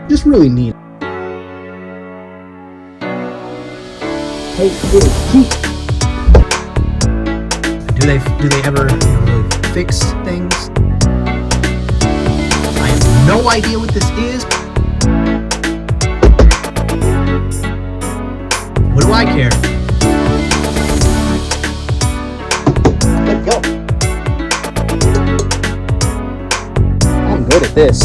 Just really neat. Hey, Keith. Do they ever really fix things? I have no idea what this is. What do I care? Let's go. I'm good at this.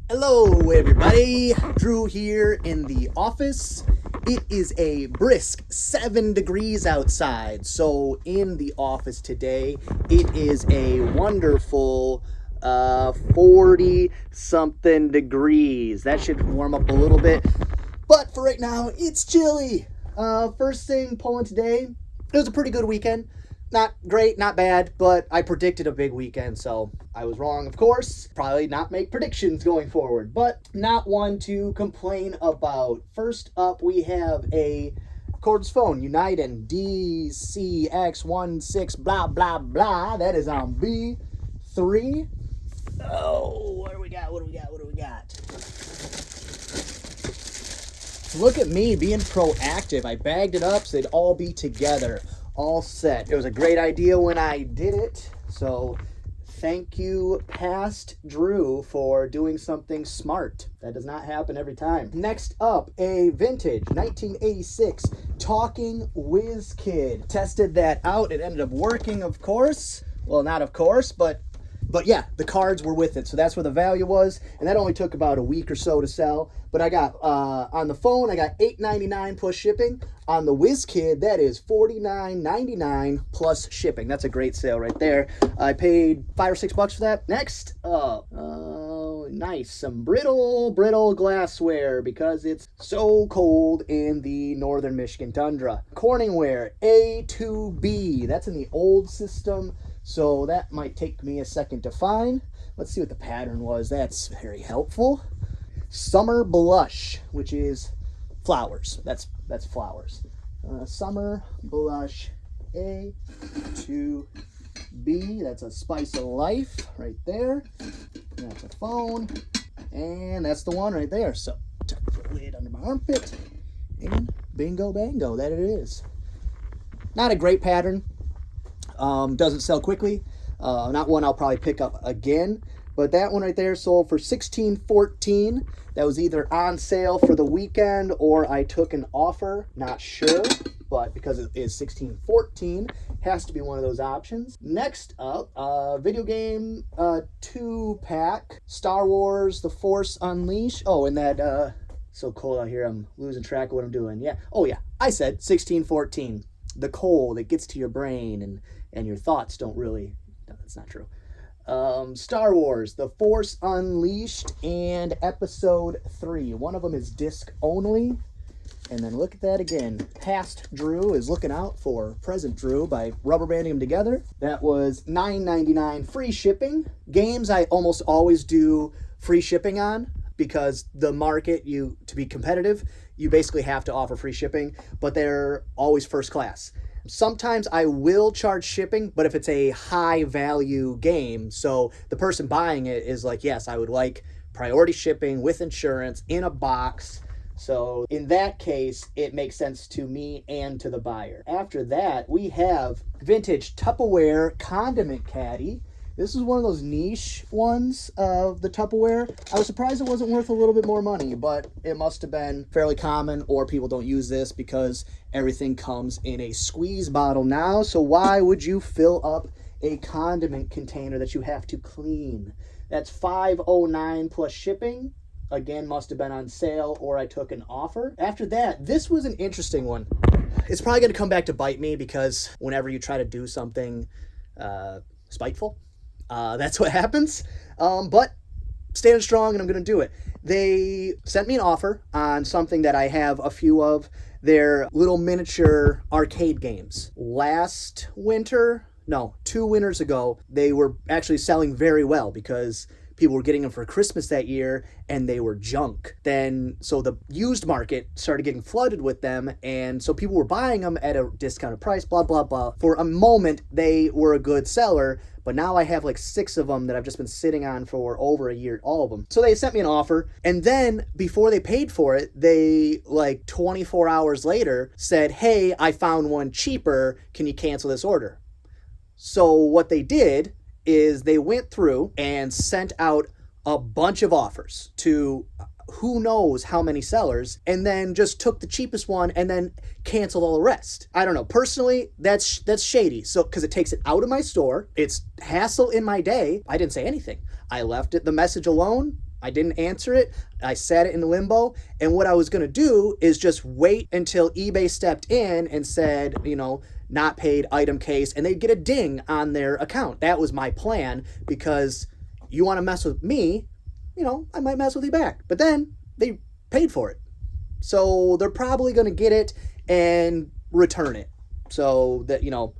Hello, everybody. Drew here in the office. It is a brisk 7 degrees outside. So in the office today, it is a wonderful 40-something degrees. That should warm up a little bit. But for right now, it's chilly. First thing pulling today, it was a pretty good weekend. Not great, not bad, but I predicted a big weekend, so I was wrong, of course. Probably not make predictions going forward, but not one to complain about. First up, we have a cordless phone, United DCX16 blah, blah, blah. That is on B3. Oh, what do we got? Look at me being proactive. I bagged it up so they'd all be together. All set. It was a great idea when I did it. So thank you, past Drew, for doing something smart. That does not happen every time. Next up, a vintage 1986 Talking Whiz Kid. Tested that out. It ended up working, of course. Well, not of course, but yeah, the cards were with it, so that's where the value was, and that only took about a week or so to sell. But I got, on the phone, I got $8.99 plus shipping. On the WizKid, that is $49.99 plus shipping. That's a great sale right there. I paid $5 or $6 for that. Next up, nice, some brittle glassware because it's so cold in the northern Michigan tundra. Corningware A2B, that's in the old system. So that might take me a second to find. Let's see what the pattern was. That's very helpful. Summer Blush, which is flowers. That's flowers. Summer Blush A2B. That's a spice of life right there. That's a phone. And that's the one right there. So tuck the lid under my armpit. And bingo bango, that it is. Not a great pattern. Doesn't sell quickly. Not one I'll probably pick up again. But that one right there sold for $16.14. That was either on sale for the weekend or I took an offer. Not sure, but because it is $16.14, has to be one of those options. Next up, video game 2-pack, Star Wars: The Force Unleashed. Oh, and that so cold out here, I'm losing track of what I'm doing. Yeah. Oh yeah, I said $16.14. The cold, it gets to your brain and your thoughts don't really, no, that's not true. Star Wars, The Force Unleashed, and Episode 3. One of them is disc only. And then look at that again. Past Drew is looking out for present Drew by rubber banding them together. That was $9.99 free shipping. Games I almost always do free shipping on because the market, to be competitive, you basically have to offer free shipping, but they're always first class. Sometimes I will charge shipping, but if it's a high value game, so the person buying it is like, yes, I would like priority shipping with insurance in a box. So in that case, it makes sense to me and to the buyer. After that, we have vintage Tupperware condiment caddy. This is one of those niche ones of the Tupperware. I was surprised it wasn't worth a little bit more money, but it must have been fairly common, or people don't use this because everything comes in a squeeze bottle now. So why would you fill up a condiment container that you have to clean? That's $5.09 plus shipping. Again, must have been on sale or I took an offer. After that, this was an interesting one. It's probably going to come back to bite me because whenever you try to do something spiteful, that's what happens. But standing strong and I'm going to do it. They sent me an offer on something that I have a few of. Their little miniature arcade games. Last winter, no, 2 winters ago, they were actually selling very well because people were getting them for Christmas that year and they were junk. Then, so the used market started getting flooded with them, and so people were buying them at a discounted price, blah, blah, blah. For a moment, they were a good seller, but now I have like 6 of them that I've just been sitting on for over a year, all of them. So they sent me an offer, and then before they paid for it, they like 24 hours later said, hey, I found one cheaper, can you cancel this order? So what they did is they went through and sent out a bunch of offers to who knows how many sellers, and then just took the cheapest one and then canceled all the rest. I don't know. Personally, that's shady. So, because it takes it out of my store, it's hassle in my day. I didn't say anything. I left it the message alone. I didn't answer it. I sat it in limbo. And what I was going to do is just wait until eBay stepped in and said, you know, not paid, item case, and they'd get a ding on their account. That was my plan, because you want to mess with me, you know, I might mess with you back. But then they paid for it. So they're probably going to get it and return it. So that, you know,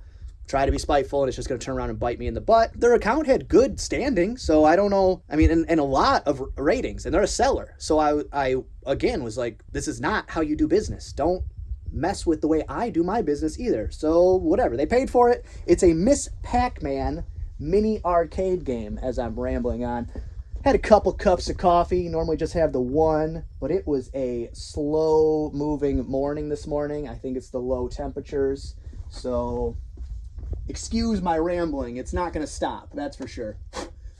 try to be spiteful and it's just going to turn around and bite me in the butt. Their account had good standing. So I don't know. I mean, and a lot of ratings, and they're a seller. So I again was like, this is not how you do business. Don't mess with the way I do my business either. So whatever. They paid for it. It's a Miss Pac-Man mini arcade game, as I'm rambling on. Had a couple cups of coffee, normally just have the one, but it was a slow moving morning this morning. I think it's the low temperatures. So excuse my rambling. It's not going to stop, that's for sure.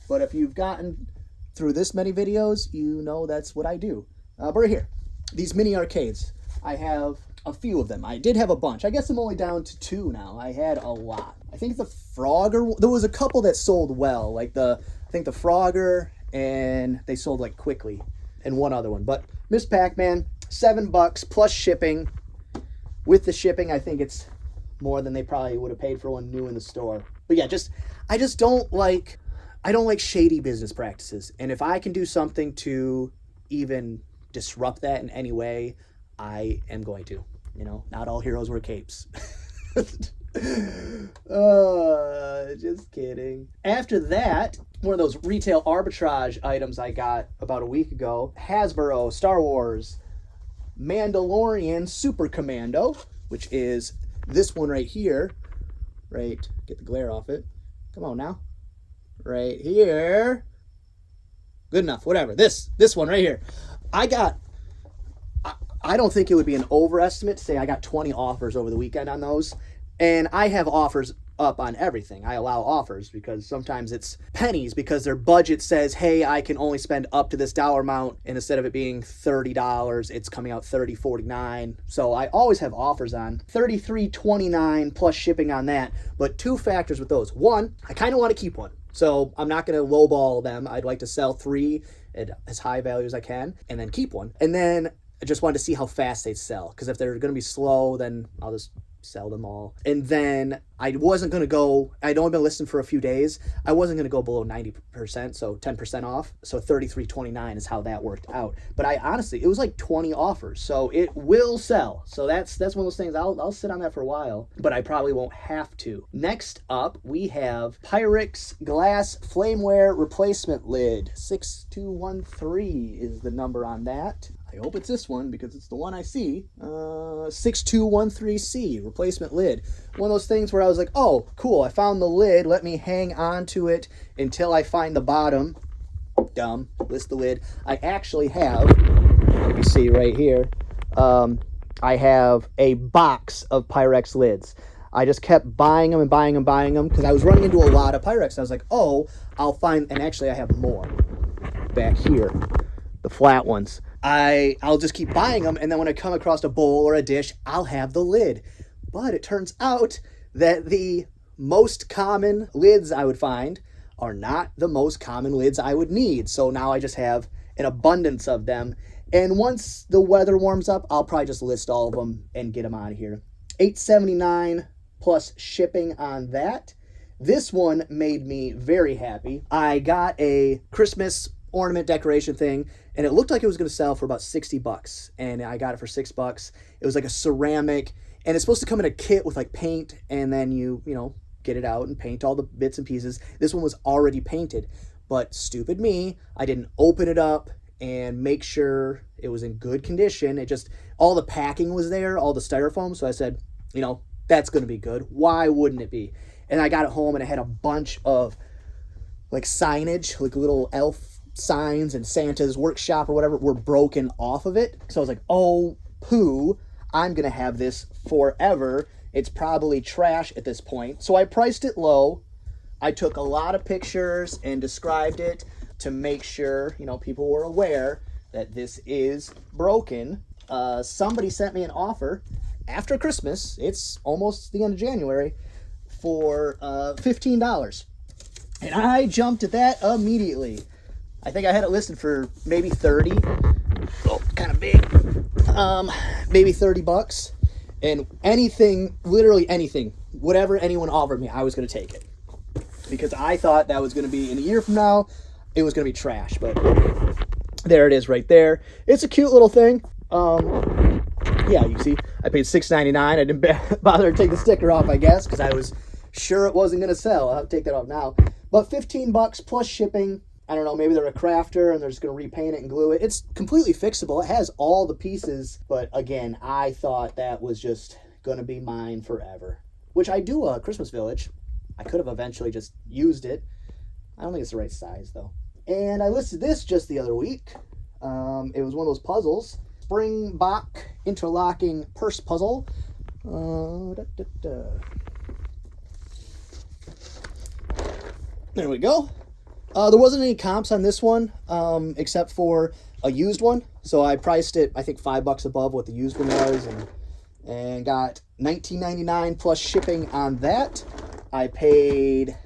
But if you've gotten through this many videos, you know that's what I do. But right here, these mini arcades. I have a few of them. I did have a bunch. I guess I'm only down to 2 now. I had a lot. I think the Frogger, there was a couple that sold well, like I think the Frogger, and they sold like quickly, and one other one. But Miss Pac-Man, $7 plus shipping. With the shipping, I think it's more than they probably would have paid for one new in the store. But yeah, I don't like shady business practices. And if I can do something to even disrupt that in any way, I am going to. You know, not all heroes wear capes. Just kidding. After that, one of those retail arbitrage items I got about a week ago, Hasbro Star Wars Mandalorian Super Commando, which is this one right here. Right, get the glare off it. Come on now. Right here. Good enough, whatever. This one right here. I don't think it would be an overestimate to say I got 20 offers over the weekend on those. And I have offers up on everything. I allow offers because sometimes it's pennies because their budget says, hey, I can only spend up to this dollar amount. And instead of it being $30, it's coming out $30.49. So I always have offers on $33.29 plus shipping on that. But 2 factors with those. One, I kind of want to keep one. So I'm not going to lowball them. I'd like to sell 3 at as high value as I can and then keep one. And then I just wanted to see how fast they'd sell. Because if they're going to be slow, then I'll just sell them all. And then I wasn't going to go, I'd only been listing for a few days. I wasn't going to go below 90%, so 10% off. So $33.29 is how that worked out. But I honestly, it was like 20 offers. So it will sell. So that's one of those things, I'll sit on that for a while, but I probably won't have to. Next up, we have Pyrex glass flameware replacement lid. 6213 is the number on that. I hope it's this one because it's the one I see. 6213C, replacement lid. One of those things where I was like, oh, cool, I found the lid. Let me hang on to it until I find the bottom. Dumb, list the lid. I actually have, you see right here, I have a box of Pyrex lids. I just kept buying them because I was running into a lot of Pyrex. I was like, oh, I'll find, and actually I have more back here, the flat ones. I'll just keep buying them, and then when I come across a bowl or a dish, I'll have the lid. But it turns out that the most common lids I would find are not the most common lids I would need. So now I just have an abundance of them. And once the weather warms up, I'll probably just list all of them and get them out of here. $8.79 plus shipping on that. This one made me very happy. I got a Christmas ornament decoration thing, and it looked like it was going to sell for about $60, and I got it for $6. It was like a ceramic, and it's supposed to come in a kit with like paint, and then you know, get it out and paint all the bits and pieces. This one was already painted, but stupid me, I didn't open it up and make sure it was in good condition. It just, all the packing was there, all the styrofoam, so I said, you know, that's going to be good. Why wouldn't it be? And I got it home and it had a bunch of like signage, like little elf signs and Santa's workshop or whatever were broken off of it. So I was like, oh, poo, I'm going to have this forever. It's probably trash at this point. So I priced it low. I took a lot of pictures and described it to make sure, you know, people were aware that this is broken. Somebody sent me an offer after Christmas. It's almost the end of January for $15. And I jumped at that immediately. I think I had it listed for maybe 30. Oh, kind of big. Maybe 30 bucks. And anything, literally anything, whatever anyone offered me, I was going to take it. Because I thought that was going to be, in a year from now, it was going to be trash. But there it is right there. It's a cute little thing. Yeah, you see, I paid $6.99. I didn't bother to take the sticker off, I guess, because I was sure it wasn't going to sell. I'll have to take that off now. But 15 bucks plus shipping. I don't know, maybe they're a crafter and they're just going to repaint it and glue it. It's completely fixable. It has all the pieces. But again, I thought that was just going to be mine forever. Which I do a Christmas Village. I could have eventually just used it. I don't think it's the right size, though. And I listed this just the other week. It was one of those puzzles. Springbok interlocking purse puzzle. There we go. There wasn't any comps on this one, except for a used one. So I priced it, I think, $5 above what the used one was, and got $19.99 plus shipping on that. I paid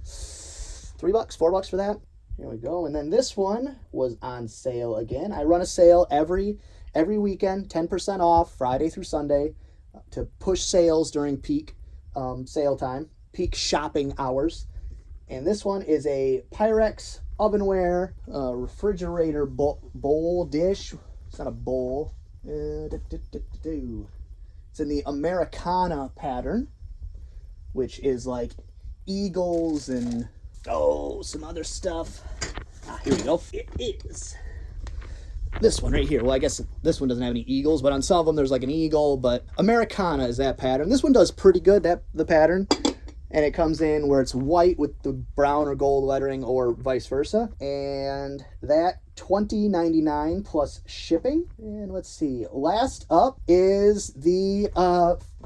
$3, $4 for that. Here we go. And then this one was on sale again. I run a sale every weekend, 10% off, Friday through Sunday, to push sales during peak sale time, peak shopping hours. And this one is a Pyrex ovenware refrigerator bowl dish. It's not a bowl. It's in the Americana pattern, which is like eagles and some other stuff. Here we go. It is this one right here. Well, I guess this one doesn't have any eagles, but on some of them there's like an eagle. But Americana is that pattern. This one does pretty good, the pattern. And it comes in where it's white with the brown or gold lettering or vice versa. And that $20.99 plus shipping. And let's see. Last up is the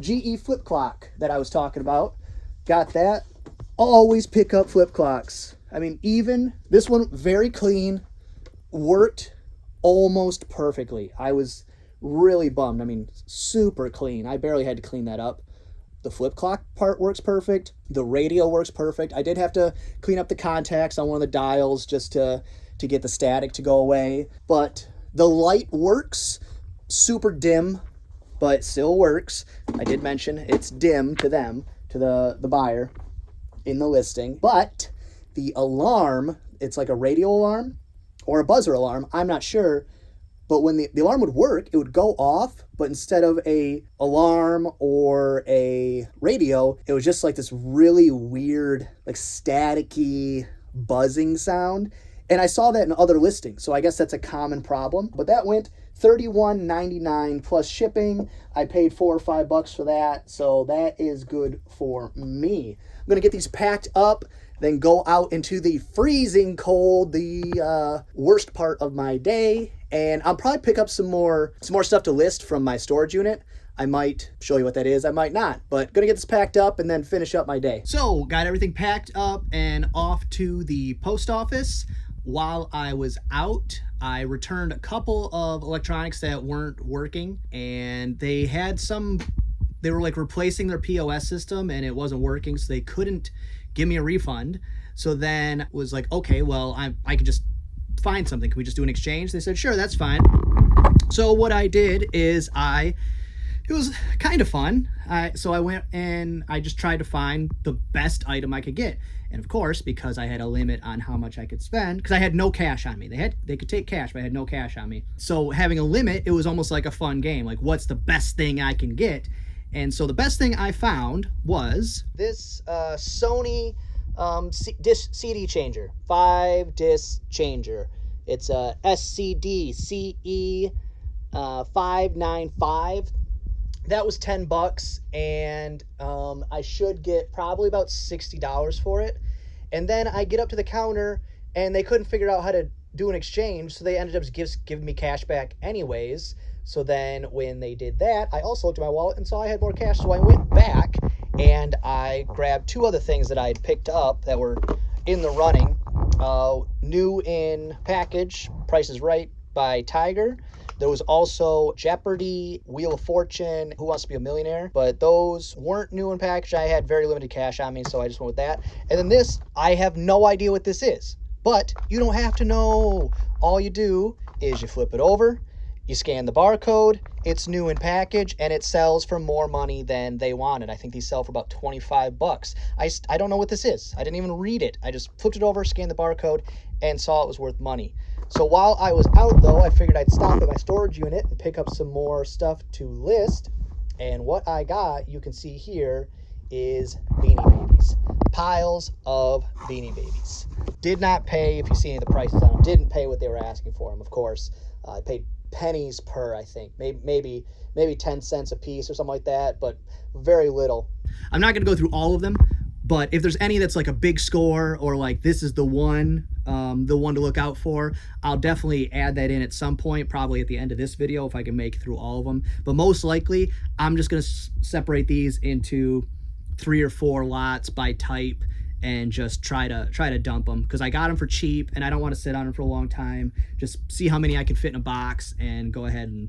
GE flip clock that I was talking about. Got that. Always pick up flip clocks. I mean, even this one, very clean. Worked almost perfectly. I was really bummed. I mean, super clean. I barely had to clean that up. The flip clock part works perfect. The radio works perfect. I did have to clean up the contacts on one of the dials just to get the static to go away. But the light works. Super dim, but still works. I did mention it's dim to them, to the buyer in the listing. But the alarm, it's like a radio alarm or a buzzer alarm. I'm not sure. But when the alarm would work, it would go off, but instead of a alarm or a radio, it was just like this really weird, like staticky buzzing sound. And I saw that in other listings, so I guess that's a common problem. But that went $31.99 plus shipping. I paid $4 or $5 for that, so that is good for me. I'm gonna get these packed up, then go out into the freezing cold, the worst part of my day. And I'll probably pick up some more stuff to list from my storage unit. I might show you what that is. I might not. But gonna get this packed up and then finish up my day. So got everything packed up and off to the post office. While I was out, I returned a couple of electronics that weren't working. And they were like replacing their POS system and it wasn't working. So they couldn't give me a refund. So then was like, okay, well, I could just find something. Can we just do an exchange? They said, sure, that's fine. So what I did is it was kind of fun. So I went and I just tried to find the best item I could get. And of course, because I had a limit on how much I could spend, because I had no cash on me. They could take cash, but I had no cash on me. So having a limit, it was almost like a fun game. Like, what's the best thing I can get? And so the best thing I found was this Sony CD changer, 5-disc changer. It's a SCD CE 595. that was 10 bucks, and I should get probably about $60 for it. And then I get up to the counter, and they couldn't figure out how to do an exchange, so they ended up just giving me cash back anyways. So then when they did that, I also looked at my wallet and saw I had more cash, so I went back and I grabbed 2 other things that I had picked up that were in the running. New in package, Price is Right by Tiger. There was also Jeopardy, Wheel of Fortune, Who Wants to Be a Millionaire, but those weren't new in package. I had very limited cash on me, so I just went with that. And then this, I have no idea what this is, but you don't have to know. All you do is you flip it over, you scan the barcode, it's new in package, and it sells for more money than they wanted. I think these sell for about 25 bucks. I don't know what this is. I didn't even read it. I just flipped it over, scanned the barcode, and saw it was worth money. So while I was out, though, I figured I'd stop at my storage unit and pick up some more stuff to list. And what I got, you can see here, is Beanie Babies. Piles of Beanie Babies. Did not pay, if you see any of the prices on them, didn't pay what they were asking for them, of course. I paid pennies per, I think. Maybe 10 cents a piece or something like that, but very little. I'm not going to go through all of them, but if there's any that's like a big score or like this is the one to look out for, I'll definitely add that in at some point, probably at the end of this video if I can make it through all of them. But most likely, I'm just going to separate these into 3 or 4 lots by type and just try to dump them, because I got them for cheap and I don't want to sit on them for a long time. Just see how many I can fit in a box and go ahead and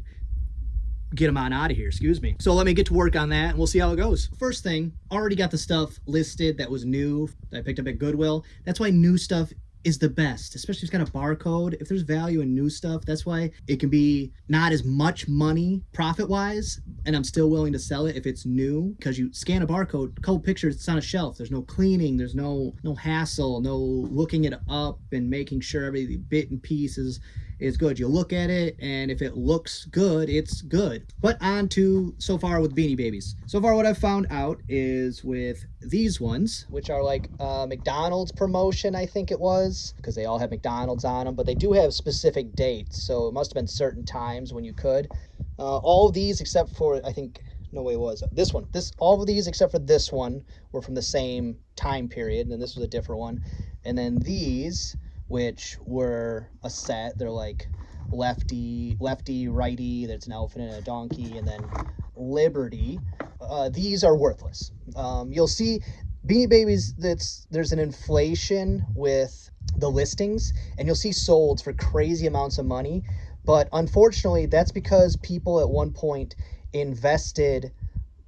get them on out of here, excuse me. So let me get to work on that and we'll see how it goes. First thing, already got the stuff listed that was new that I picked up at Goodwill. That's why new stuff is the best, especially if it's got a barcode. If there's value in new stuff, that's why it can be not as much money profit-wise, and I'm still willing to sell it if it's new, because you scan a barcode, a couple pictures, it's on a shelf. There's no cleaning, there's no hassle, no looking it up and making sure every bit and piece is good. You look at it, and if it looks good, it's good. But on to so far with Beanie Babies. So far what I've found out is with these ones, which are like McDonald's promotion, I think it was, because they all have McDonald's on them, but they do have specific dates, so it must have been certain times when you could. All of these except for, I think, no way it was this one. All of these except for this one were from the same time period, and then this was a different one. And then these, which were a set, they're like lefty, righty, that's an elephant and a donkey, and then Liberty. These are worthless. You'll see Beanie Babies, there's an inflation with the listings, and you'll see solds for crazy amounts of money. But unfortunately, that's because people at one point invested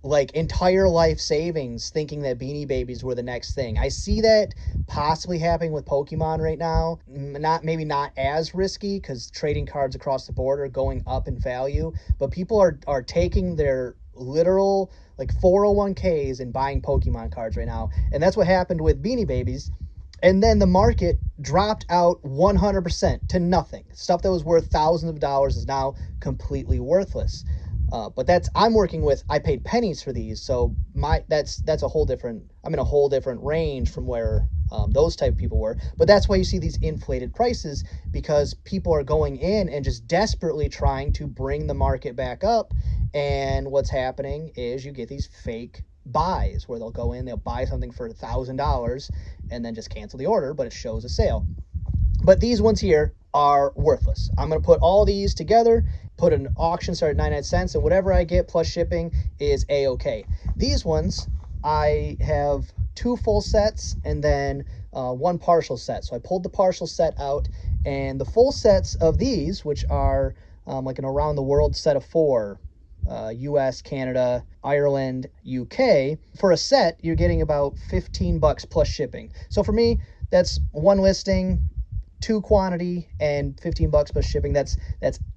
like entire life savings thinking that Beanie Babies were the next thing. I see that possibly happening with Pokemon right now. Maybe not as risky, because trading cards across the board are going up in value, but people are taking their literal like 401ks and buying Pokemon cards right now. And that's what happened with Beanie Babies. And then the market dropped out 100% to nothing. Stuff that was worth thousands of dollars is now completely worthless. But I'm working with, I paid pennies for these, so that's a whole different, I'm in a whole different range from where those type of people were. But that's why you see these inflated prices, because people are going in and just desperately trying to bring the market back up. And what's happening is you get these fake buys where they'll go in, they'll buy something for $1,000 and then just cancel the order, but it shows a sale. But these ones here are worthless. I'm going to put all these together, put an auction start at 99 cents, and whatever I get plus shipping is a-okay. These ones, I have 2 full sets and then 1 partial set. So I pulled the partial set out, and the full sets of these, which are like an around the world set of 4, US, Canada, Ireland, UK. For a set, you're getting about 15 bucks plus shipping. So for me, that's 1 listing, 2 quantity, and 15 bucks plus shipping. That's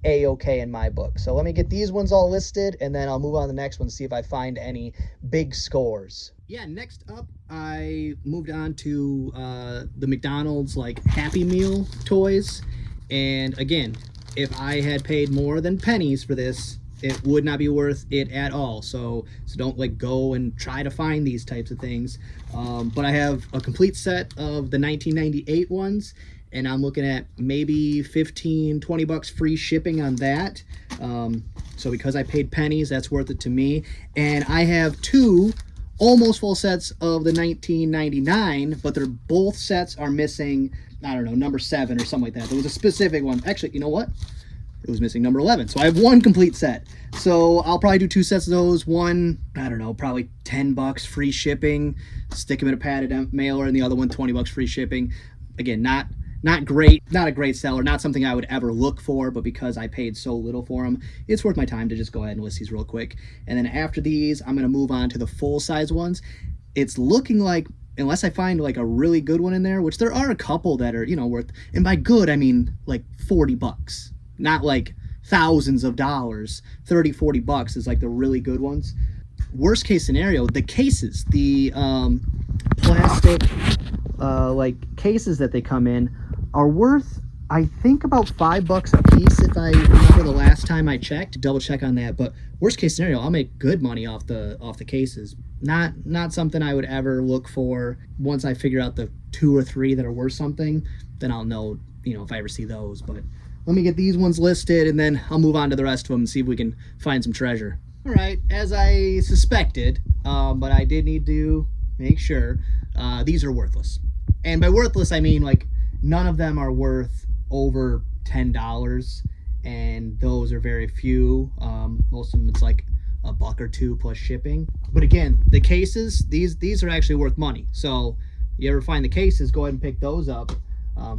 a-okay in my book. So let me get these ones all listed, and then I'll move on to the next one, see if I find any big scores. Yeah, next up, I moved on to the McDonald's like Happy Meal toys. And again, if I had paid more than pennies for this, it would not be worth it at all. So don't like go and try to find these types of things. But I have a complete set of the 1998 ones, and I'm looking at maybe 15-20 bucks free shipping on that. So because I paid pennies, that's worth it to me. And I have 2 almost full sets of the 1999, but they're both sets are missing, I don't know, number 7 or something like that. There was a specific one. Actually, you know what? It was missing number 11. So I have 1 complete set. So I'll probably do 2 sets of those. One, I don't know, probably $10 free shipping. Stick them in a padded mailer, and the other one $20 free shipping. Again, not great, not a great seller, not something I would ever look for, but because I paid so little for them, it's worth my time to just go ahead and list these real quick. And then after these, I'm going to move on to the full-size ones. It's looking like, unless I find like a really good one in there, which there are a couple that are, you know, worth, and by good, I mean like $40. Not like thousands of dollars. 30, $40 is like the really good ones. Worst case scenario, the cases, the plastic like cases that they come in are worth, I think, about $5 a piece if I remember the last time I checked. Double check on that. But worst case scenario, I'll make good money off the cases. Not something I would ever look for. Once I figure out the 2 or 3 that are worth something, then I'll know, you know, if I ever see those. But let me get these ones listed, and then I'll move on to the rest of them and see if we can find some treasure. All right, as I suspected, but I did need to make sure, these are worthless. And by worthless, I mean like none of them are worth over $10, and those are very few. Most of them, it's like $1 or $2 plus shipping. But again, the cases, these are actually worth money. So you ever find the cases, go ahead and pick those up.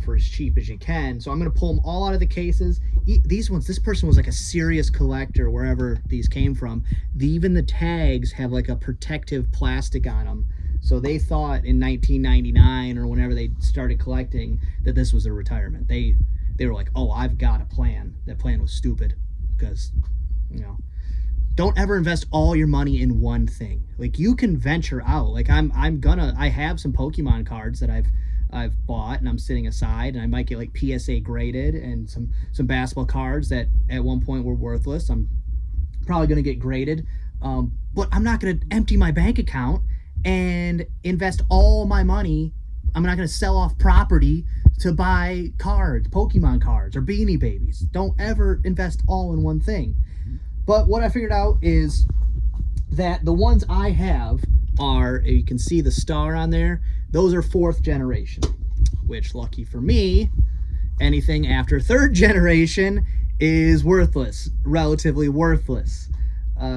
For as cheap as you can. So I'm going to pull them all out of the cases. These ones, this person was like a serious collector wherever these came from. Even the tags have like a protective plastic on them. So they thought in 1999 or whenever they started collecting that this was their retirement. They were like, oh, I've got a plan. That plan was stupid because, you know, don't ever invest all your money in one thing. Like, you can venture out. Like I have some Pokemon cards that I've bought and I'm sitting aside, and I might get like PSA graded and some basketball cards that at one point were worthless. I'm probably going to get graded, but I'm not going to empty my bank account and invest all my money. I'm not going to sell off property to buy cards, Pokemon cards or Beanie Babies. Don't ever invest all in one thing. But what I figured out is that the ones I have are, you can see the star on there, those are 4th generation, which, lucky for me, anything after 3rd generation is worthless, relatively worthless.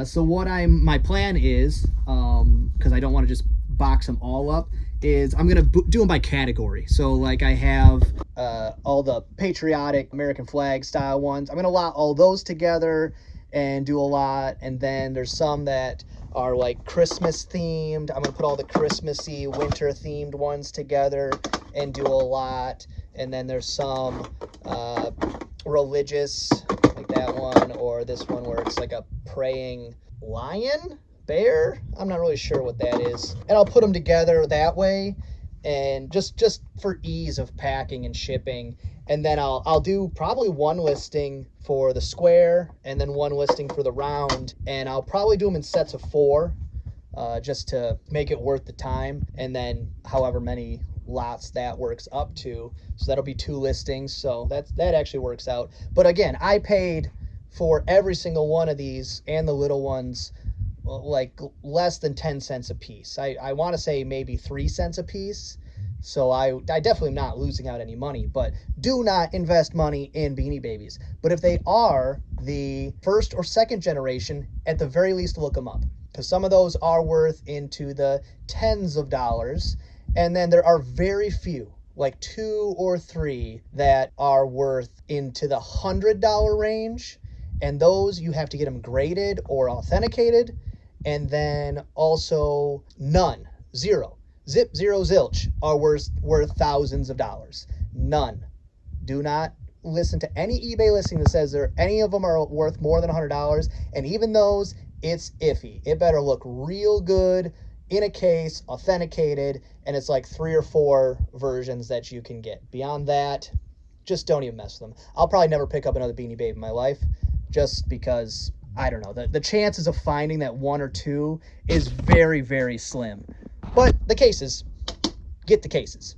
So what my plan is, because I don't want to just box them all up, is I'm going to do them by category. So like I have all the patriotic American flag style ones. I'm going to lot all those together and do a lot. And then there's some that are like Christmas themed. I'm gonna put all the Christmassy winter themed ones together and do a lot. And then there's some religious, like that one, or this one where it's like a praying lion, bear. I'm not really sure what that is. And I'll put them together that way, and just for ease of packing and shipping. And then I'll do probably 1 listing for the square and then 1 listing for the round. And I'll probably do them in sets of 4, just to make it worth the time. And then however many lots that works up to. So that'll be 2 listings. So that actually works out. But again, I paid for every single one of these and the little ones like less than 10 cents a piece. I want to say maybe 3 cents a piece. So I definitely am not losing out any money, but do not invest money in Beanie Babies. But if they are the 1st or 2nd generation, at the very least, look them up, because some of those are worth into the tens of dollars. And then there are very few, like 2 or 3, that are worth into the $100 range. And those, you have to get them graded or authenticated. And then also none, 0. Zip, zero, zilch are worth thousands of dollars. None. Do not listen to any eBay listing that says any of them are worth more than $100. And even those, it's iffy. It better look real good in a case, authenticated, and it's like 3 or 4 versions that you can get. Beyond that, just don't even mess with them. I'll probably never pick up another Beanie Baby in my life, just because, I don't know, the chances of finding that 1 or 2 is very, very slim. But the cases, get the cases.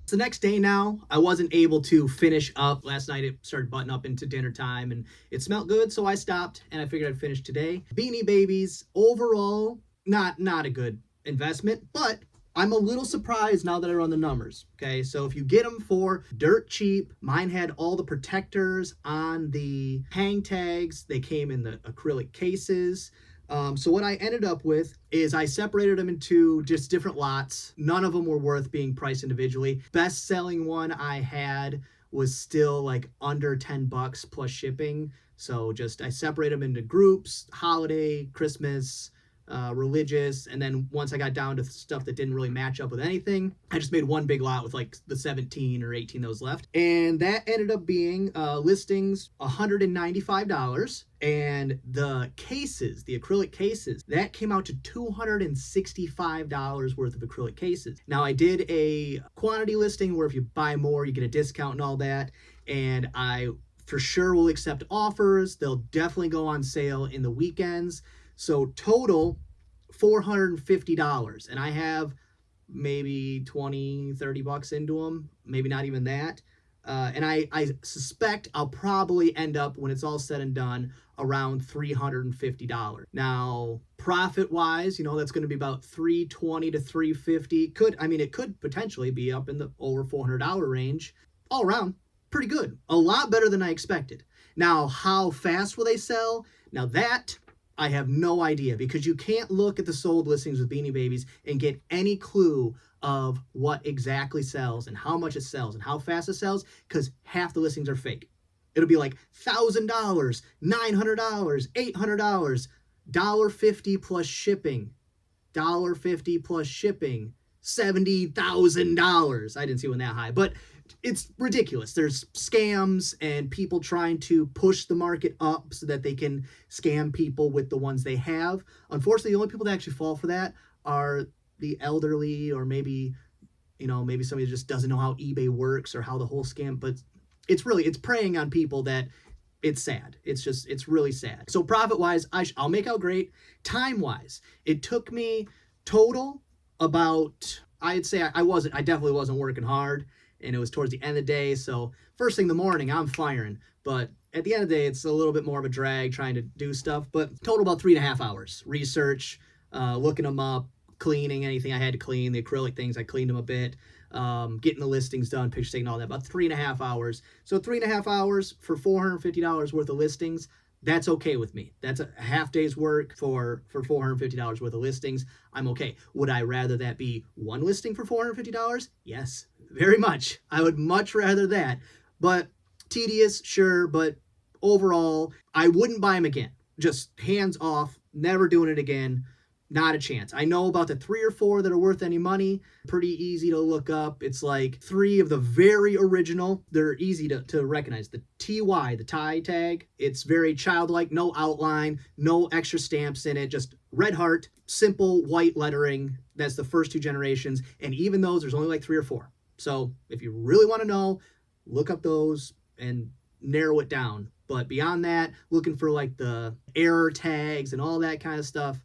It's the next day now. I wasn't able to finish up. Last night it started butting up into dinner time and it smelled good, so I stopped and I figured I'd finish today. Beanie Babies, overall, not a good investment, but I'm a little surprised now that I run the numbers. Okay, so if you get them for dirt cheap, mine had all the protectors on the hang tags. They came in the acrylic cases. So what I ended up with is I separated them into just different lots. None of them were worth being priced individually. Best selling one I had was still like under 10 bucks plus shipping. So just I separate them into groups: holiday, Christmas, religious, and then once I got down to stuff that didn't really match up with anything, I just made one big lot with like the 17 or 18 that was left. And that ended up being listings $195, and the cases, the acrylic cases, that came out to $265 worth of acrylic cases. Now I did a quantity listing where if you buy more you get a discount and all that, and I for sure will accept offers. They'll definitely go on sale in the weekends. So total $450, and I have maybe 20, 30 bucks into them, maybe not even that. And I suspect I'll probably end up, when it's all said and done, around $350. Now, profit-wise, you know, that's going to be about $320 to $350. It could potentially be up in the over $400 range. All around, pretty good. A lot better than I expected. Now, how fast will they sell? Now that I have no idea, because you can't look at the sold listings with Beanie Babies and get any clue of what exactly sells and how much it sells and how fast it sells, because half the listings are fake. It'll be like $1,000, $900, $800, $1.50 plus shipping, $1.50 plus shipping, $70,000. I didn't see one that high, but it's ridiculous. There's scams and people trying to push the market up so that they can scam people with the ones they have. Unfortunately, the only people that actually fall for that are the elderly, or maybe somebody just doesn't know how eBay works or how the whole scam, but it's preying on people that it's sad. It's really sad. So profit-wise, I'll make out great. Time-wise, it took me total about, I'd say I definitely wasn't working hard. And it was towards the end of the day, so first thing in the morning, I'm firing. But at the end of the day, it's a little bit more of a drag trying to do stuff. But total about 3.5 hours. Research, looking them up, cleaning anything I had to clean. The acrylic things, I cleaned them a bit. Getting the listings done, picture taking, all that. About 3.5 hours. So 3.5 hours for $450 worth of listings. That's okay with me. That's a half day's work for $450 worth of listings. I'm okay. Would I rather that be one listing for $450? Yes, very much. I would much rather that. But tedious, sure, but overall, I wouldn't buy them again. Just hands off, never doing it again. Not a chance. I know about the 3 or 4 that are worth any money. Pretty easy to look up. It's like 3 of the very original. They're easy to recognize. The TY, the tie tag, it's very childlike, no outline, no extra stamps in it, just red heart, simple white lettering. That's the first 2 generations. And even those, there's only like 3 or 4. So if you really want to know, look up those and narrow it down. But beyond that, looking for like the error tags and all that kind of stuff,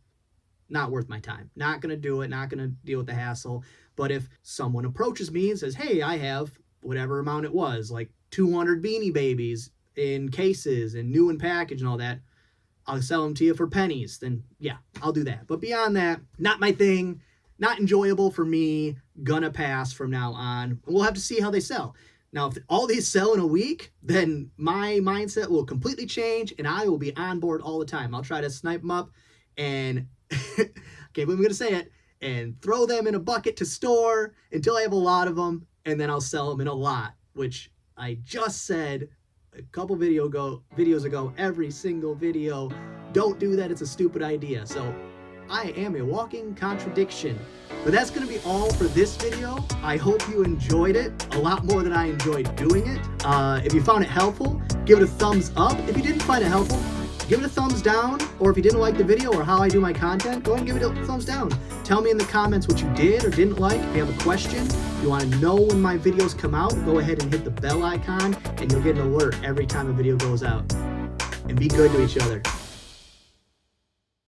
not worth my time. Not going to do it. Not going to deal with the hassle. But if someone approaches me and says, hey, I have whatever amount it was, like 200 Beanie Babies in cases and new in package and all that, I'll sell them to you for pennies. Then yeah, I'll do that. But beyond that, not my thing. Not enjoyable for me. Gonna pass from now on. We'll have to see how they sell. Now, if all these sell in a week, then my mindset will completely change and I will be on board all the time. I'll try to snipe them up and can't believe I'm going to say it, and throw them in a bucket to store until I have a lot of them, and then I'll sell them in a lot, which I just said a couple videos ago, every single video. Don't do that. It's a stupid idea. So I am a walking contradiction. But that's going to be all for this video. I hope you enjoyed it a lot more than I enjoyed doing it. If you found it helpful, give it a thumbs up. If you didn't find it helpful, give it a thumbs down. Or if you didn't like the video or how I do my content, go ahead and give it a thumbs down. Tell me in the comments what you did or didn't like. If you have a question, if you want to know when my videos come out, go ahead and hit the bell icon and you'll get an alert every time a video goes out. And be good to each other.